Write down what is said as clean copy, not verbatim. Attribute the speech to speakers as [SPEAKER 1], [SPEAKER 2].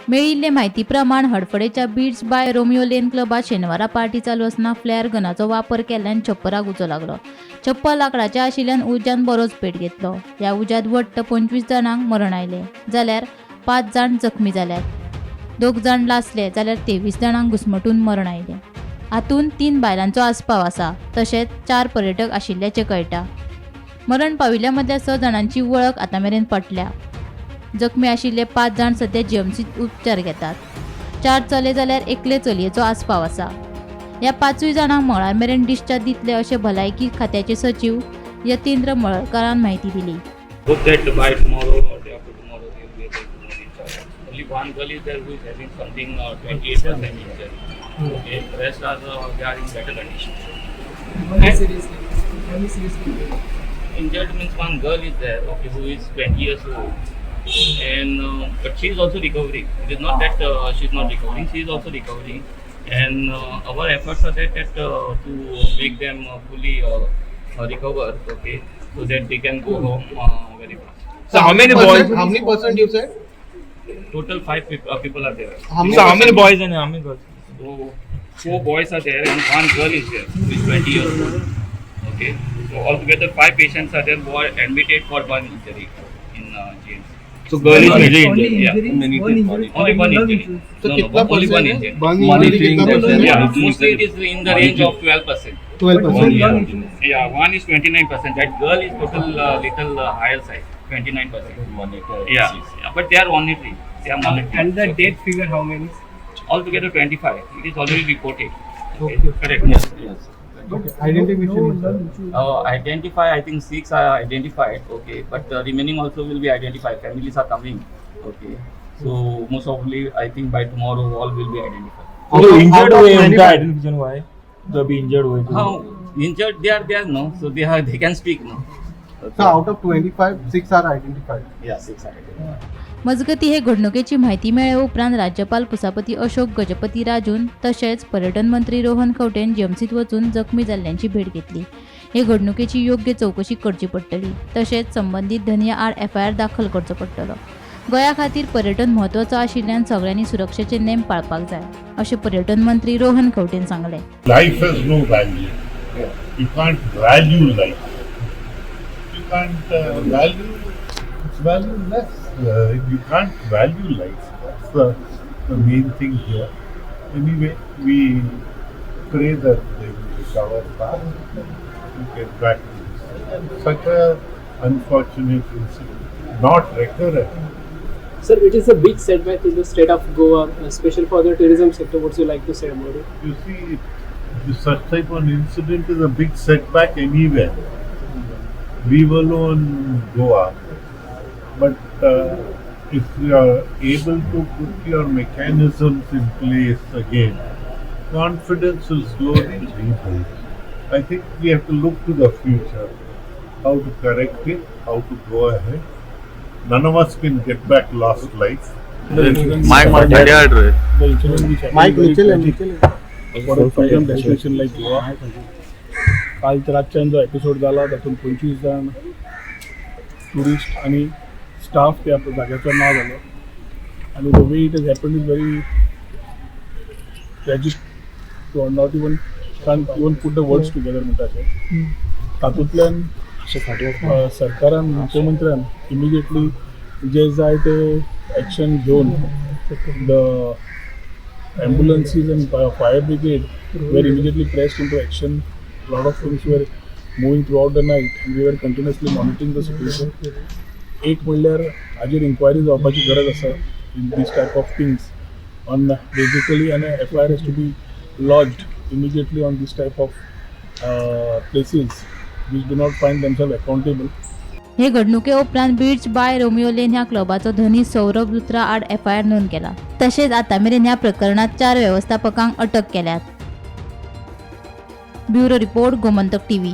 [SPEAKER 1] मेळिल्ले म्हायती प्रमाण हडफडेच्या बीट्स बाय रोमियो लेन क्लबात शेनवारा पार्टी चालू आसतना फ्लेअर गनाचो वापर केल्ल्यान छप्पराक उजो लागलो. छप्पर लाकडाचें आशिल्ल्यान उज्यान बरोच पेट घेतलो. ह्या उज्यात वट्ट 25 जाणांक मरण आयले, जाल्यार 5 जाण जखमी जाल्यात. 2 जाण लासले जाल्यार 23 जाणांक घुस्मटून मरण आयले. हातूंत 3 बायलांचो आस्पाव आसा, तशेंच 4 पर्यटक आशिल्ल्याचें कळटा. मरण पाविल्ल्या मदल्या 6 जाणांची वळख आतांमेरेन पटल्या. जखमी आशिल्ले 5 जाण सध्या जीएमसीत उपचार घेतात. 4 चले जाल्यार एकले चलयेचो आस्पाव आसा. ह्या 5 जाणांक मंगळार मेरेन डिस्चार्ज दितले अशें भलायकी खात्याचे सचिव यतींद्र मळकारान म्हायती दिली.
[SPEAKER 2] Hope that by tomorrow or day after tomorrow they will be able to know each other. Only one girl is there who is having something 28% injury. Okay, the rest are they are in better condition. Injured means one girl is there, okay, who is 20 years old, and but she is also recovering. It is not that she is not recovering; she is also recovering, and our efforts are that to make them fully recover, okay, so that they can go home very fast.
[SPEAKER 3] So how many boys?
[SPEAKER 4] How many percent you said?
[SPEAKER 2] Total 5 people are there.
[SPEAKER 3] So how many boys and how many girls?
[SPEAKER 2] So 4 boys are there and 1 girl is there who is 20 years old. Okay, so altogether 5 patients are there who are admitted for one injury in GMC.
[SPEAKER 3] So girl is
[SPEAKER 2] Only
[SPEAKER 3] major injured.
[SPEAKER 2] Yeah. Only one injury.
[SPEAKER 4] So
[SPEAKER 2] No,
[SPEAKER 4] कितना
[SPEAKER 2] only one
[SPEAKER 4] percent
[SPEAKER 2] injury.
[SPEAKER 4] है? One injury कितना percent है?
[SPEAKER 2] Yeah, mostly it is in the range of 12%.
[SPEAKER 4] 12%.
[SPEAKER 2] Yeah, one is 29%. That girl is total little higher side, 29%. Yeah, but they are monitoring. They are monitoring.
[SPEAKER 5] And the death figure, how many?
[SPEAKER 2] Altogether 25. It is already reported. Okay,
[SPEAKER 4] Okay.
[SPEAKER 2] correct.
[SPEAKER 3] Yes.
[SPEAKER 4] Okay. Identification.
[SPEAKER 2] Identify. I think 6 are identified. Okay, but the remaining also will be identified. Families are coming. Okay, so most probably I think by tomorrow all will be identified.
[SPEAKER 3] जो injured हुए हैं उनका
[SPEAKER 4] 25
[SPEAKER 3] identification हुआ है. जो अभी injured हुए थे.
[SPEAKER 2] How injured they are there? No, so they can speak. No. Okay.
[SPEAKER 4] So out of 25, 6 are identified.
[SPEAKER 2] Yeah, 6 are identified.
[SPEAKER 1] मजगती हे घडणुकेची म्हायती मेळ्ळे उपरांत राज्यपाल पुसापती अशोक गजपती राजून तशेंच पर्यटन मंत्री रोहन खंवटेन जीएमसीत वचून जखमी जाल्ल्यांची भेट घेतली. हे घडणुकेची योग्य चवकशी करची पडटली, तशेंच संबंदीत धनिया आड FIR दाखल करचो पडटलो. गोंया खातीर पर्यटन म्हत्वाचो आशिल्ल्यान सगळ्यांनी सुरक्षेचे नेम पाळपाक जाय, अशें पर्यटन मंत्री रोहन खंवटेन सांगलें.
[SPEAKER 6] Life has no value. You can't value life. You can't value, it's valueless. You can't value life. That's the main thing here. Anyway, we pray that they will recover fast and get back to this. Such a unfortunate incident, not recurrent.
[SPEAKER 5] Sir, it is a big setback in the state of Goa, especially for the tourism sector. What would you like to say about it?
[SPEAKER 6] You see, such type of incident is a big setback anywhere. Leave alone Goa. But if you are able to put your mechanisms in place again, confidence will slowly rebuild. I think we have to look to the future, how to correct it, how to go ahead. None of us can get back lost life.
[SPEAKER 4] Mike Mitchell and Mitchell.
[SPEAKER 7] for a tourism destination like Goa. कालच्या रातच्यान जो episode जाला तातूंत 25 जाण tourist आणि staff त्या जाग्याचो नाव जालो आणि the way it is happened is very tragic to not even can't even put the words together म्हणटाचे. तातूंतल्यान सरकारान मुख्यमंत्र्यान इमिजिएटली जे जाय ते एक्शन घेवन the ambulances and fire brigade were immediately pressed into action. A lot of things were moving throughout the night and we were continuously monitoring the situation. एक म्हणल्यार हाजेर इन्क्वायरी जावपाची गरज आसा in these type of things on basically an FIR has to be lodged immediately on this type of places which do not find themselves accountable.
[SPEAKER 1] हे घडणुके उपरांत beats by Romeo Lane ह्या क्लबाचो धनी सौरभ लुत्रा आड FIR नोंद केला. तशेंच आतांमेरेन ह्या प्रकरणात 4 वेवस्थापकांक अटक केल्यात. Bureau report Gomantak TV.